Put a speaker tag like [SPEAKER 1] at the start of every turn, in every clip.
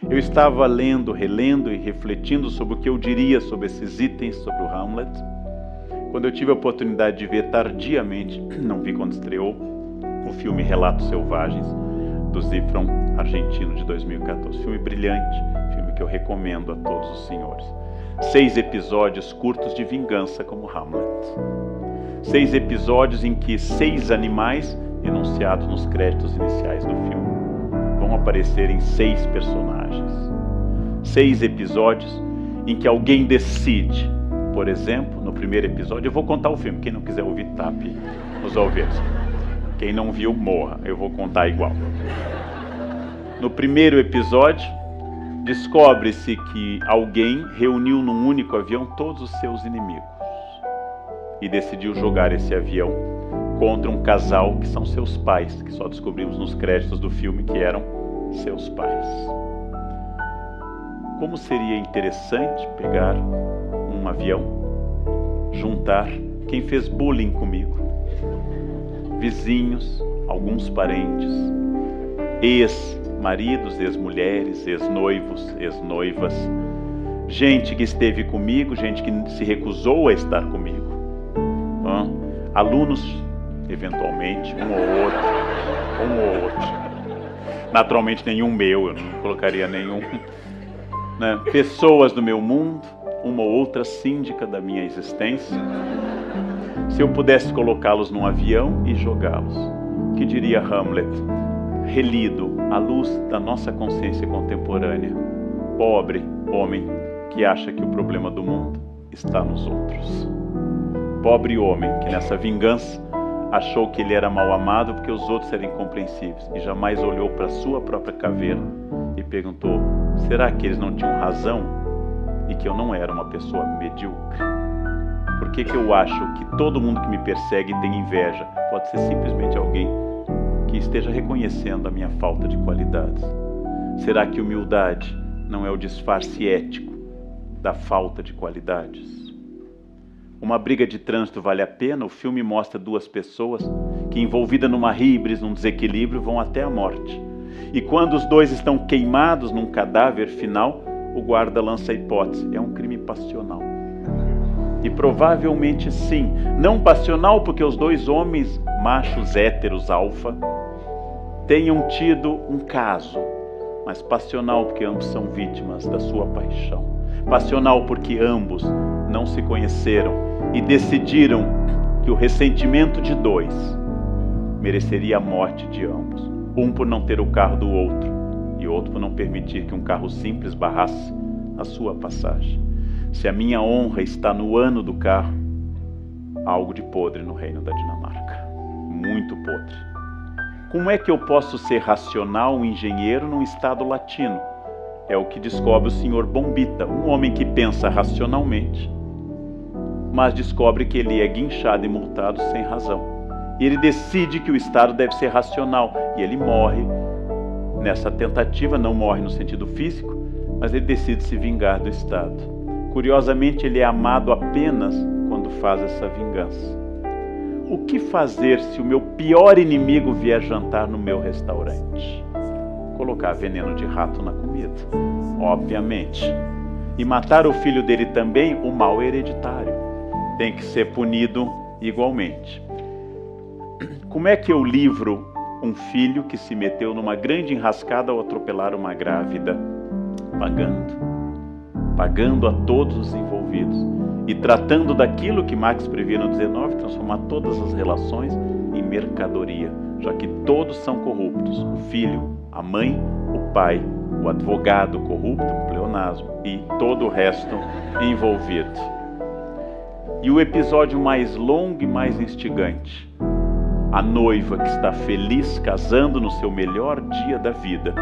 [SPEAKER 1] Eu estava lendo, relendo e refletindo sobre o que eu diria sobre esses itens sobre o Hamlet, quando eu tive a oportunidade de ver tardiamente, não vi quando estreou, o filme Relatos Selvagens, do Zifrón, argentino, de 2014. Filme brilhante, filme que eu recomendo a todos os senhores. 6 episódios curtos de vingança como Hamlet. 6 episódios em que 6 animais, enunciados nos créditos iniciais do filme, vão aparecer em 6 personagens. 6 episódios em que alguém decide. Por exemplo, no primeiro episódio, eu vou contar o filme, quem não quiser ouvir, tape nos ouvidos. Quem não viu, morra, eu vou contar igual. No primeiro episódio, descobre-se que alguém reuniu num único avião todos os seus inimigos e decidiu jogar esse avião contra um casal que são seus pais, que só descobrimos nos créditos do filme que eram seus pais. Como seria interessante pegar um avião, juntar quem fez bullying comigo, vizinhos, alguns parentes, ex-maridos, ex-mulheres, ex-noivos, ex-noivas, gente que esteve comigo, gente que se recusou a estar comigo, alunos, eventualmente, um ou outro. Naturalmente nenhum meu, eu não colocaria nenhum, né? Pessoas do meu mundo, uma ou outra síndica da minha existência. Se eu pudesse colocá-los num avião e jogá-los, que diria Hamlet, relido à luz da nossa consciência contemporânea? Pobre homem que acha que o problema do mundo está nos outros. Pobre homem que nessa vingança achou que ele era mal amado porque os outros eram incompreensíveis e jamais olhou para a sua própria caveira e perguntou, será que eles não tinham razão e que eu não era uma pessoa medíocre? Por que eu acho que todo mundo que me persegue tem inveja? Pode ser simplesmente alguém que esteja reconhecendo a minha falta de qualidades. Será que humildade não é o disfarce ético da falta de qualidades? Uma briga de trânsito vale a pena? O filme mostra 2 pessoas que, envolvidas numa híbris, num desequilíbrio, vão até a morte. E quando os 2 estão queimados num cadáver final, o guarda lança a hipótese, é um crime passional. E provavelmente sim, não passional porque os 2 homens, machos, héteros, alfa, tenham tido um caso, mas passional porque ambos são vítimas da sua paixão. Passional porque ambos não se conheceram e decidiram que o ressentimento de 2 mereceria a morte de ambos. Um por não ter o carro do outro e outro por não permitir que um carro simples barrasse a sua passagem. Se a minha honra está no ano do carro, há algo de podre no reino da Dinamarca. Muito podre. Como é que eu posso ser racional, um engenheiro num estado latino? É o que descobre o Sr. Bombita, um homem que pensa racionalmente, mas descobre que ele é guinchado e multado sem razão. E ele decide que o Estado deve ser racional, e ele morre nessa tentativa, não morre no sentido físico, mas ele decide se vingar do Estado. Curiosamente, ele é amado apenas quando faz essa vingança. O que fazer se o meu pior inimigo vier jantar no meu restaurante? Colocar veneno de rato na comida, obviamente. E matar o filho dele também, o mal hereditário. Tem que ser punido igualmente. Como é que eu livro um filho que se meteu numa grande enrascada ao atropelar uma grávida? Pagando a todos os envolvidos e tratando daquilo que Marx previa no 19, transformar todas as relações em mercadoria, já que todos são corruptos, o filho, a mãe, o pai, o advogado corrupto, o pleonasmo e todo o resto envolvido. E o episódio mais longo e mais instigante, a noiva que está feliz casando no seu melhor dia da vida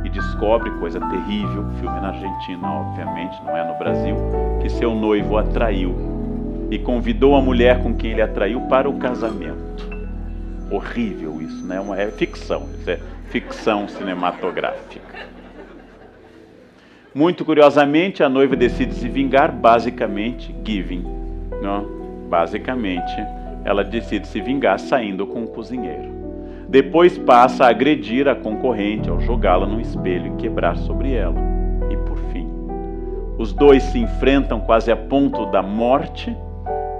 [SPEAKER 1] e descobre, coisa terrível, filme na Argentina, obviamente, não é no Brasil, que seu noivo a traiu e convidou a mulher com quem ele atraiu para o casamento. Horrível isso, né? É ficção, isso é ficção cinematográfica. Muito curiosamente, a noiva decide se vingar, basicamente, giving, não? Basicamente, ela decide se vingar saindo com um cozinheiro. Depois passa a agredir a concorrente ao jogá-la no espelho e quebrar sobre ela. E por fim, os dois se enfrentam quase a ponto da morte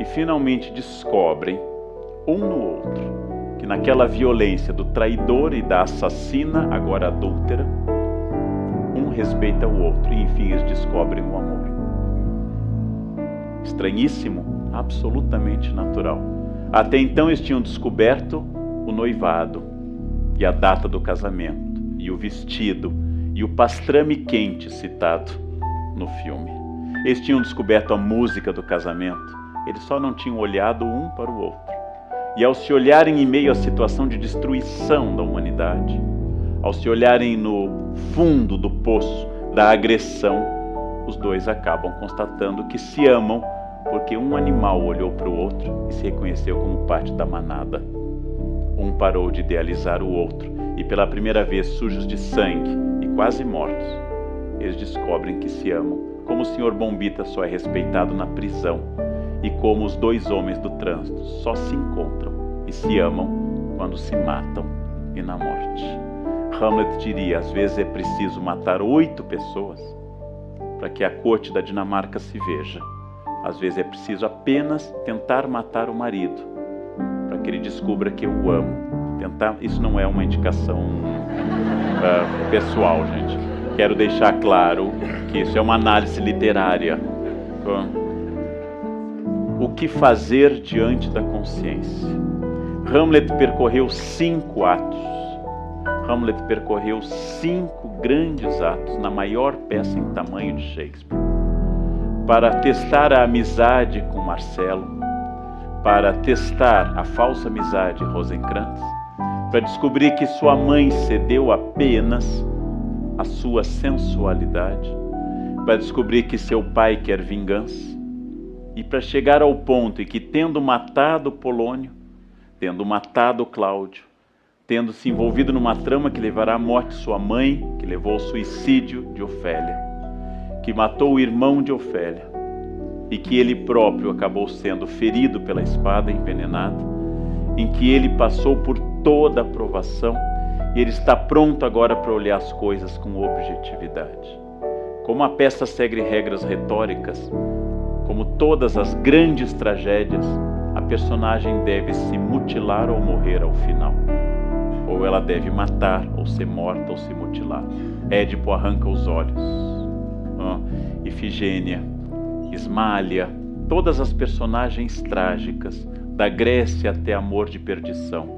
[SPEAKER 1] e finalmente descobrem, um no outro, que naquela violência do traidor e da assassina, agora adúltera, um respeita o outro e enfim eles descobrem o amor. Estranhíssimo, absolutamente natural. Até então eles tinham descoberto o noivado e a data do casamento e o vestido e o pastrame quente citado no filme. Eles tinham descoberto a música do casamento, eles só não tinham olhado um para o outro. E ao se olharem em meio à situação de destruição da humanidade, ao se olharem no fundo do poço da agressão, os dois acabam constatando que se amam porque um animal olhou para o outro e se reconheceu como parte da manada. Um parou de idealizar o outro e pela primeira vez sujos de sangue e quase mortos, eles descobrem que se amam, como o Sr. Bombita só é respeitado na prisão e como os dois homens do trânsito só se encontram e se amam quando se matam e na morte. Hamlet diria, às vezes é preciso matar 8 pessoas para que a corte da Dinamarca se veja. Às vezes é preciso apenas tentar matar o marido para que ele descubra que eu o amo. Isso não é uma indicação pessoal, gente. Quero deixar claro que isso é uma análise literária. O que fazer diante da consciência? Hamlet percorreu 5 atos. Hamlet percorreu 5 grandes atos na maior peça em tamanho de Shakespeare. Para testar a amizade com Marcelo, para testar a falsa amizade Rosencrantz, para descobrir que sua mãe cedeu apenas a sua sensualidade, para descobrir que seu pai quer vingança, e para chegar ao ponto em que, tendo matado Polônio, tendo matado Cláudio, tendo se envolvido numa trama que levará à morte de sua mãe, que levou ao suicídio de Ofélia, que matou o irmão de Ofélia, e que ele próprio acabou sendo ferido pela espada envenenada, em que ele passou por toda a provação, e ele está pronto agora para olhar as coisas com objetividade. Como a peça segue regras retóricas, como todas as grandes tragédias, a personagem deve se mutilar ou morrer ao final. Ou ela deve matar, ou ser morta, ou se mutilar. Édipo arranca os olhos. Ifigênia, Ismália, todas as personagens trágicas, da Grécia até Amor de Perdição,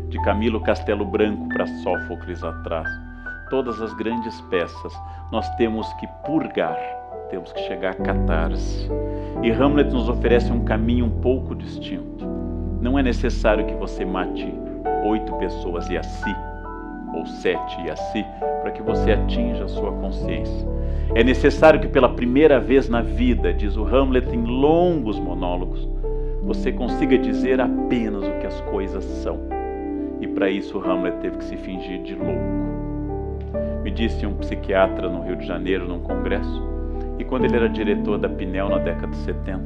[SPEAKER 1] de Camilo Castelo Branco para Sófocles atrás, todas as grandes peças, nós temos que purgar, temos que chegar à catarse. E Hamlet nos oferece um caminho um pouco distinto. Não é necessário que você mate 8 pessoas e a si, ou 7 e a si, para que você atinja a sua consciência. É necessário que pela primeira vez na vida, diz o Hamlet em longos monólogos, você consiga dizer apenas o que as coisas são. E para isso Hamlet teve que se fingir de louco. Me disse um psiquiatra no Rio de Janeiro, num congresso, e quando ele era diretor da Pinel na década de 70,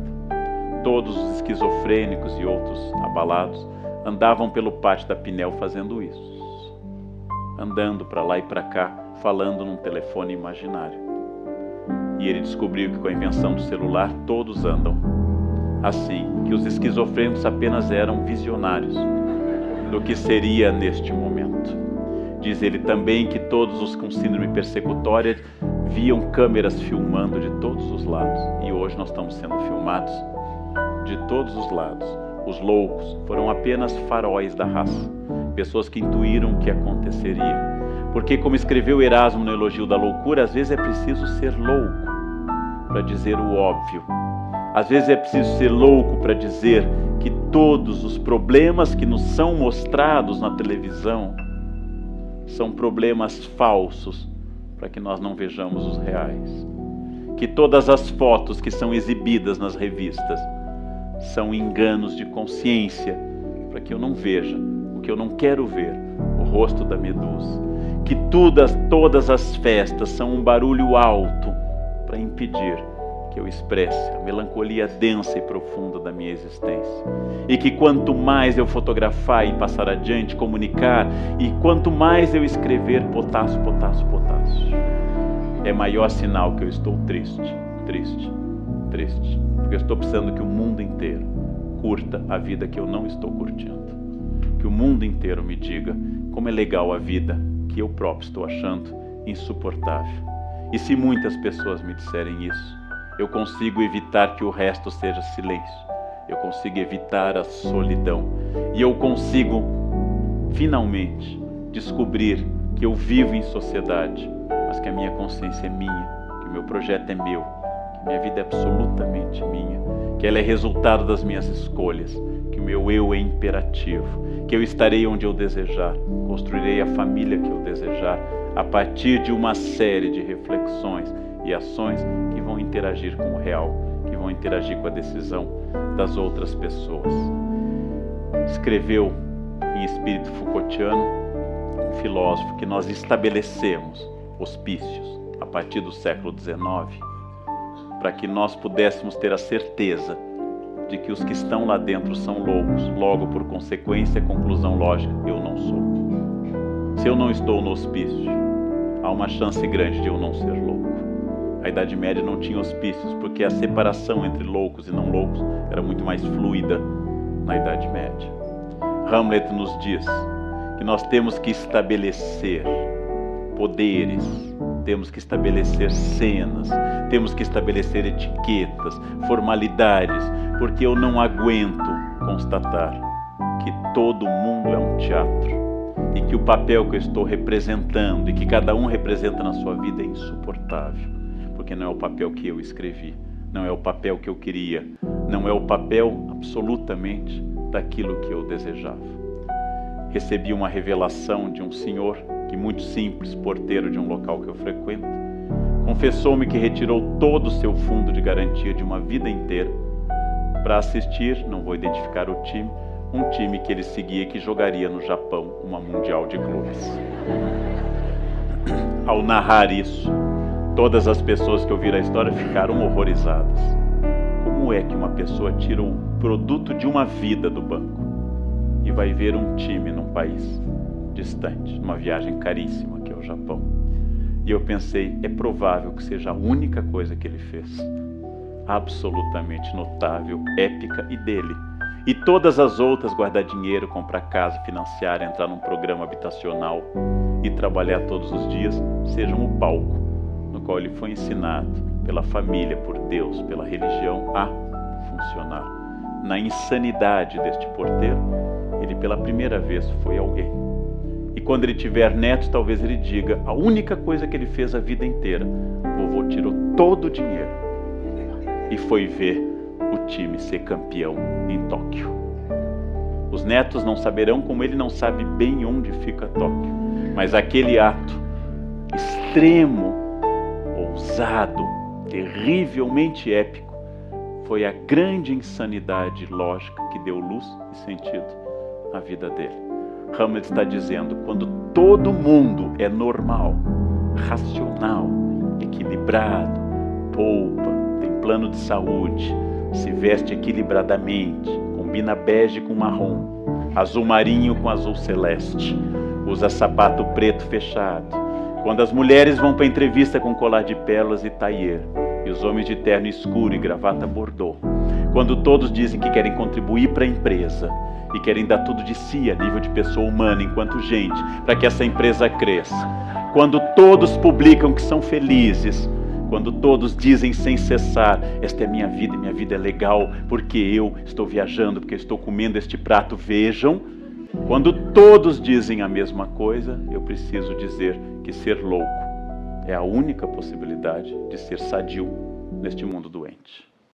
[SPEAKER 1] todos os esquizofrênicos e outros abalados andavam pelo pátio da Pinel fazendo isso, andando para lá e para cá, falando num telefone imaginário. E ele descobriu que com a invenção do celular todos andam assim, que os esquizofrênicos apenas eram visionários do que seria neste momento. Diz ele também que todos os com síndrome persecutória viam câmeras filmando de todos os lados, e hoje nós estamos sendo filmados de todos os lados. Os loucos foram apenas faróis da raça, pessoas que intuíram o que aconteceria. Porque, como escreveu Erasmo no Elogio da Loucura, às vezes é preciso ser louco para dizer o óbvio. Às vezes é preciso ser louco para dizer que todos os problemas que nos são mostrados na televisão são problemas falsos, para que nós não vejamos os reais. Que todas as fotos que são exibidas nas revistas são enganos de consciência, para que eu não veja o que eu não quero ver, o rosto da Medusa. Que todas as festas são um barulho alto para impedir que eu expresse a melancolia densa e profunda da minha existência. E que quanto mais eu fotografar e passar adiante, comunicar, e quanto mais eu escrever potássio, potássio, potássio, é maior sinal que eu estou triste, triste, triste. Porque eu estou precisando que o mundo inteiro curta a vida que eu não estou curtindo. Que o mundo inteiro me diga como é legal a vida que eu próprio estou achando insuportável. E se muitas pessoas me disserem isso, eu consigo evitar que o resto seja silêncio. Eu consigo evitar a solidão. E eu consigo, finalmente, descobrir que eu vivo em sociedade, mas que a minha consciência é minha, que o meu projeto é meu, que minha vida é absolutamente minha, que ela é resultado das minhas escolhas, que o meu eu é imperativo, que eu estarei onde eu desejar, construirei a família que eu desejar, a partir de uma série de reflexões e ações que vão interagir com o real, que vão interagir com a decisão das outras pessoas. Escreveu em espírito Foucaultiano um filósofo que nós estabelecemos hospícios a partir do século XIX para que nós pudéssemos ter a certeza de que os que estão lá dentro são loucos, logo por consequência, conclusão lógica, eu não sou. Se eu não estou no hospício, há uma chance grande de eu não ser louco. A Idade Média não tinha hospícios, porque a separação entre loucos e não loucos era muito mais fluida na Idade Média. Hamlet nos diz que nós temos que estabelecer poderes, temos que estabelecer cenas, temos que estabelecer etiquetas, formalidades, porque eu não aguento constatar que todo mundo é um teatro e que o papel que eu estou representando e que cada um representa na sua vida é insuportável, porque não é o papel que eu escrevi, não é o papel que eu queria, não é o papel absolutamente daquilo que eu desejava. Recebi uma revelação de um senhor, que muito simples, porteiro de um local que eu frequento, confessou-me que retirou todo o seu fundo de garantia de uma vida inteira para assistir, não vou identificar o time, um time que ele seguia que jogaria no Japão uma mundial de clubes. Ao narrar isso, todas as pessoas que ouviram a história ficaram horrorizadas. Como é que uma pessoa tira o produto de uma vida do banco e vai ver um time num país distante, numa viagem caríssima que é o Japão? E eu pensei, é provável que seja a única coisa que ele fez, absolutamente notável, épica e dele. E todas as outras, guardar dinheiro, comprar casa, financiar, entrar num programa habitacional e trabalhar todos os dias, sejam o palco no qual ele foi ensinado pela família, por Deus, pela religião a funcionar. Na insanidade deste porteiro, ele pela primeira vez foi alguém. E quando ele tiver netos, talvez ele diga, a única coisa que ele fez a vida inteira, vovô tirou todo o dinheiro e foi ver o time ser campeão em Tóquio. Os netos não saberão, como ele não sabe bem onde fica Tóquio, mas aquele ato extremo, ousado, terrivelmente épico, foi a grande insanidade lógica que deu luz e sentido à vida dele. Hamlet está dizendo, quando todo mundo é normal, racional, equilibrado, poupa, tem plano de saúde, se veste equilibradamente, combina bege com marrom, azul marinho com azul celeste, usa sapato preto fechado, quando as mulheres vão para a entrevista com colar de pérolas e tailleur, e os homens de terno escuro e gravata bordô, quando todos dizem que querem contribuir para a empresa e querem dar tudo de si a nível de pessoa humana enquanto gente, para que essa empresa cresça, quando todos publicam que são felizes, quando todos dizem sem cessar, esta é minha vida e minha vida é legal porque eu estou viajando, porque eu estou comendo este prato, vejam, quando todos dizem a mesma coisa, eu preciso dizer que ser louco é a única possibilidade de ser sadio neste mundo doente.